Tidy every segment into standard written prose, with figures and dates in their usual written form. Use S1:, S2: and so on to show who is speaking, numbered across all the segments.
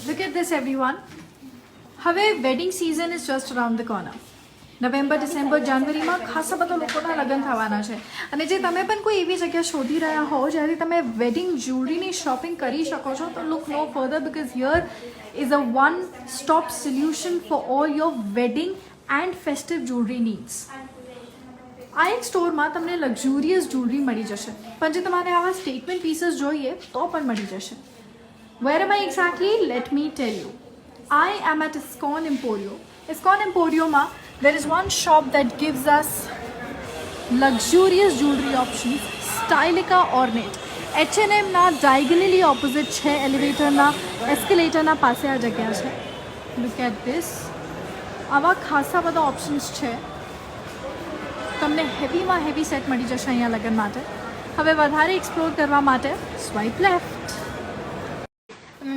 S1: Look at this everyone. હવે wedding season is just around the corner. November, December, જાન્યુઆરીમાં ખાસા બધા લોકોના લગ્ન થવાના છે અને જે તમે પણ કોઈ એવી જગ્યા શોધી રહ્યા હો જ્યારે તમે વેડિંગ જ્વેલરીની શોપિંગ કરી શકો છો તો look no further because here is a one stop solution for all your wedding and festive jewellery needs. આ એક સ્ટોરમાં તમને લક્ઝુરિયસ જ્વેલરી મળી જશે પણ જે તમારે આવા સ્ટેટમેન્ટ પીસીસ જોઈએ તો પણ મળી જશે. Where am I exactly? Let me tell you. I am at ISKCON Emporio. ISKCON Emporio there is one shop that gives us luxurious jewelry options, stylica ornate. H&M ના diagonally opposite છે, એલિવેટરના એસ્કેલેટરના પાસે આ જગ્યા છે. Look at this. આવા ખાસા બધા options છે. તમને હેવીમાં હેવી સેટ મળી જશે અહીંયા લગ્ન માટે. હવે વધારે એક્સપ્લોર કરવા માટે સ્વાઇપ લેફ્ટ.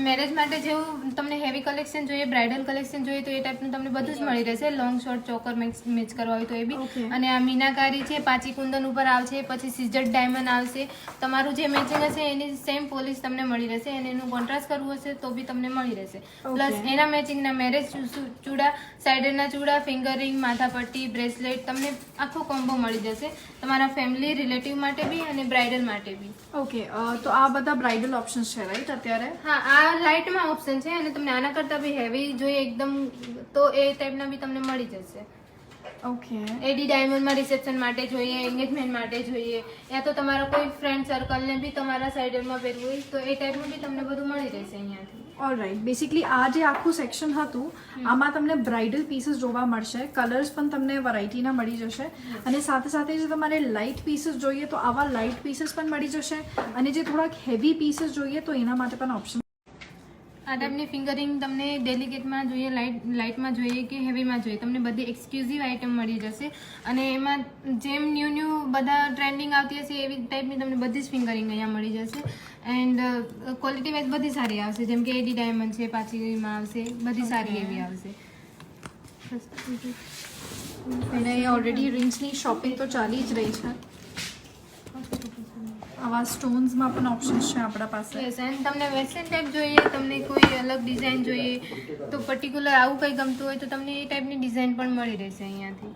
S2: મેરેજ માટે જેવું તમને હેવી કલેક્શન જોઈએ, બ્રાઇડલ કલેક્શન જોઈએ તો એ ટાઈપનું તમને બધું જ મળી રહેશે. લોંગ શોર્ટ ચોકર મેચ કરવા હોય તો એ બી. અને આ મીનાકારી છે, પાચી કુંદન ઉપર આવશે, પછી સિઝર ડાયમંડ આવશે. તમારું જે મેચિંગ હશે એની સેમ પોલિશ તમને મળી રહેશે અને એનું કોન્ટ્રાસ્ટ કરવું હશે તો બી તમને મળી રહેશે. પ્લસ એના મેચિંગના મેરેજ ચૂડા, સાઇડરના ચૂડા, ફિંગર રિંગ, માથાપટ્ટી, બ્રેસલેટ તમને આખો કોમ્બો મળી જશે તમારા ફેમિલી રિલેટિવ માટે બી અને બ્રાઇડલ માટે બી.
S1: ઓકે, તો આ બધા બ્રાઇડલ ઓપ્શન્સ છે રાઈટ અત્યારે?
S2: હા, આ લાઇટમાં ઓપ્શન છે અને તમને આના કરતાં બી હેવી જોઈએ એકદમ તો એ ટાઈપના બી તમને મળી જશે.
S1: ઓકે.
S2: એડી ડાયમંડમાં રિસેપ્શન માટે જોઈએ, એન્ગેજમેન્ટ માટે જોઈએ, યા તો તમારા કોઈ ફ્રેન્ડ સર્કલને બી તમારા સાઇડરમાં પહેરવું હોય તો એ ટાઈપનું બી તમને બધું મળી રહેશે અહીંયાથી.
S1: ઓલરાઈટ. બેસિકલી આ જે આખું સેક્શન હતું આમાં તમને બ્રાઇડલ પીસીસ જોવા મળશે. કલર્સ પણ તમને વેરાયટીના મળી જશે અને સાથે સાથે જો તમારે લાઇટ પીસીસ જોઈએ તો આવા લાઇટ પીસીસ પણ મળી જશે અને જે થોડાક હેવી પીસીસ જોઈએ તો એના માટે પણ ઓપ્શન.
S2: આ ટાઈપની ફિંગરિંગ તમને ડેલિકેટમાં જોઈએ, લાઇટમાં જોઈએ કે હેવીમાં જોઈએ, તમને બધી એક્સક્લુઝિવ આઇટમ મળી જશે અને એમાં જેમ ન્યૂ બધા ટ્રેન્ડિંગ આવતી હશે એવી ટાઈપની તમને બધી જ ફિંગરિંગ અહીંયા મળી જશે એન્ડ ક્વોલિટી વાઇઝ બધી સારી આવશે. જેમ કે એડી ડાયમંડ છે, પાચીમાં આવશે, બધી સારી એવી આવશે.
S1: અને અહીંયા ઓલરેડી રિંગ્સની શોપિંગ તો ચાલી જ રહી છે. આવા સ્ટોન્સમાં પણ ઓપ્શન્સ છે આપણા પાસે.
S2: યસ, એન્ડ તમને વેસ્ટર્ન ટાઈપ જોઈએ, તમને કોઈ અલગ ડિઝાઇન જોઈએ તો પર્ટિક્યુલર આવું કંઈ ગમતું હોય તો તમને એ ટાઈપની ડિઝાઇન પણ મળી રહેશે અહીંયાથી.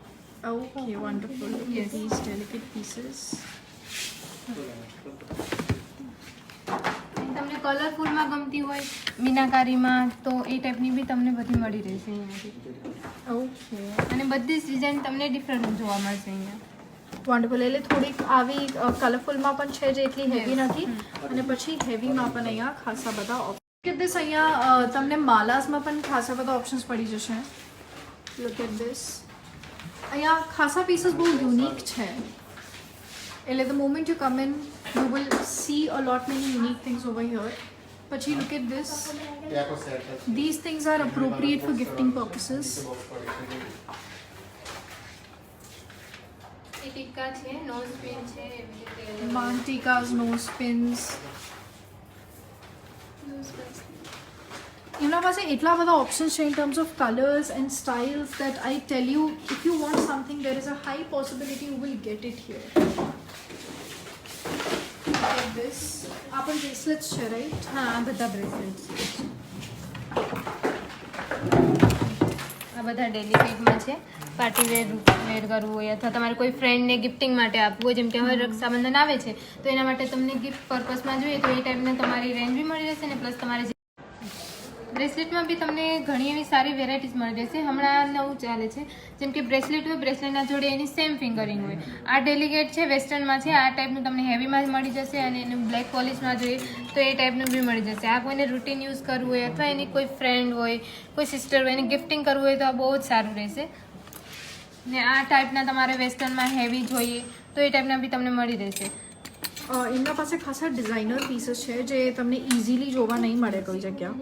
S1: Okay, wonderful. Yes, this delicate pieces.
S2: તમને કલરફુલમાં ગમતી હોય મીનાકારીમાં તો એ ટાઈપની બી તમને બધી મળી રહેશે અહીંયાથી.
S1: ઓકે.
S2: અને બધી જ ડિઝાઇન તમને ડિફરન્ટ જોવા મળશે અહીંયા.
S1: વન્ડરફુલ. એટલે થોડીક આવી કલરફુલમાં પણ છે જે એટલી હેવી નથી અને પછી હેવીમાં પણ અહીંયા ખાસા બધા ઓપ્શન. ધીસ અહીંયા તમને માલાસમાં પણ ખાસા બધા ઓપ્શન્સ પડી જશે. Look at this. અહીંયા ખાસા પીસીસ બહુ યુનિક છે. એટલે the moment you come in you will see a lot many unique things over here. પછી look at this. This things are appropriate for gifting purposes.
S2: ટીકા છે, નોઝ પિન છે, એવી રીતે
S1: Mantikas, nose pins. એમના પાસે એટલા બધા ઓપ્શન્સ છે in terms of colors and styles that I tell you if you want something there is a high possibility you will get it here. Like this. આ પણ bracelets છે right?
S2: હા, આ બધા બ્રેસલેટ્સ આ બધા ડેલિકેટમાં છે. પાર્ટી વેર કરવું હોય અથવા તમારે કોઈ ફ્રેન્ડને ગિફ્ટિંગ માટે આપવું હોય, જેમ કે હવે રક્ષાબંધન આવે છે તો એના માટે તમને ગિફ્ટ પર્પસમાં જોઈએ તો એ ટાઈપને તમારી રેન્જ બી મળી રહેશે ને પ્લસ તમારે બ્રેસલેટમાં બી તમને ઘણી એવી સારી વેરાયટીઝ મળી રહેશે. હમણાં નવું ચાલે છે જેમ કે બ્રેસલેટ હોય, બ્રેસલેટના જોડે એની સેમ ફિંગરિંગ હોય. આ ડેલિકેટ છે, વેસ્ટર્નમાં છે, આ ટાઈપનું તમને હેવીમાં મળી જશે અને એનું બ્લેક પોલિશમાં જોઈએ તો એ ટાઈપનું બી મળી જશે. આ કોઈને રૂટીન યુઝ કરવું હોય અથવા એની કોઈ ફ્રેન્ડ હોય, કોઈ સિસ્ટર હોય, એને ગિફ્ટિંગ કરવું હોય તો આ બહુ જ સારું રહેશે. ને આ ટાઈપના તમારે વેસ્ટર્નમાં હેવી જોઈએ તો એ ટાઈપના બી તમને મળી રહેશે.
S1: એમના પાસે ખાસા ડિઝાઇનર પીસીસ છે જે તમને ઇઝીલી જોવા નહીં મળે કોઈ જગ્યા.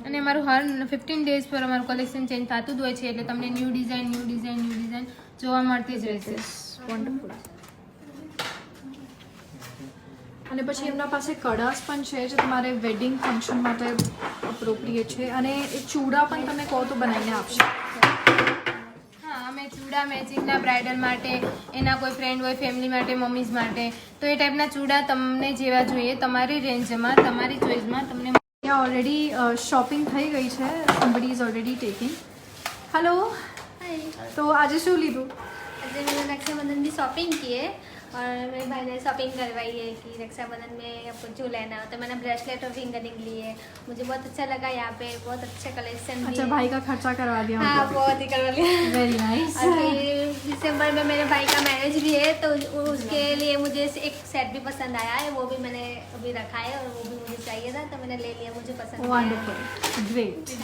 S2: અને અમારું હર 15 ડેઝ પર અમારું કલેક્શન ચેન્જ થતું જ હોય છે એટલે તમને ન્યૂ ડિઝાઇન જોવા મળતી જ રહેશે.
S1: વન્ડરફુલ. અને પછી એમના પાસે કડાસ પણ છે જે તમારે વેડિંગ ફંક્શન માટે અપ્રોપ્રિએટ છે અને એ ચૂડા પણ તમે કહો તો બનાવીને આપશે.
S2: હા, અમે ચૂડા મેચિંગના બ્રાઇડલ માટે, એના કોઈ ફ્રેન્ડ હોય, ફેમિલી માટે, મમ્મીઝ માટે તો એ ટાઈપના ચૂડા તમને જેવા જોઈએ તમારી રેન્જમાં, તમારી ચોઈસમાં તમને
S1: ત્યાં ઓલરેડી શોપિંગ થઈ ગઈ છે. Somebody is already taking. Hello.
S3: Hi.
S1: तो आज शू लीधु?
S3: आज मैंने रक्षाबंधन की शॉपिंग की है और मेरे भाई ने शॉपिंग करवाई है कि रक्षाबंधन में आपको जो लेना हो. तो मैंने ब्रेसलेट और फिंगर रिंग ली है. मुझे बहुत अच्छा लगा यहाँ पे, बहुत अच्छा कलेक्शन.
S1: अच्छा, भाई का खर्चा करवा दिया.
S3: हाँ, बहुत ही करवा लिया.
S1: Very nice.
S3: और फिर दिसंबर में मेरे भाई का मैरिज भी है, तो उसके लिए मुझे एक सेट भी पसंद आया है. वो भी मैंने अभी रखा है और वो भी मुझे चाहिए था, तो मैंने ले लिया. मुझे पसंद आया.
S1: Wonderful, great.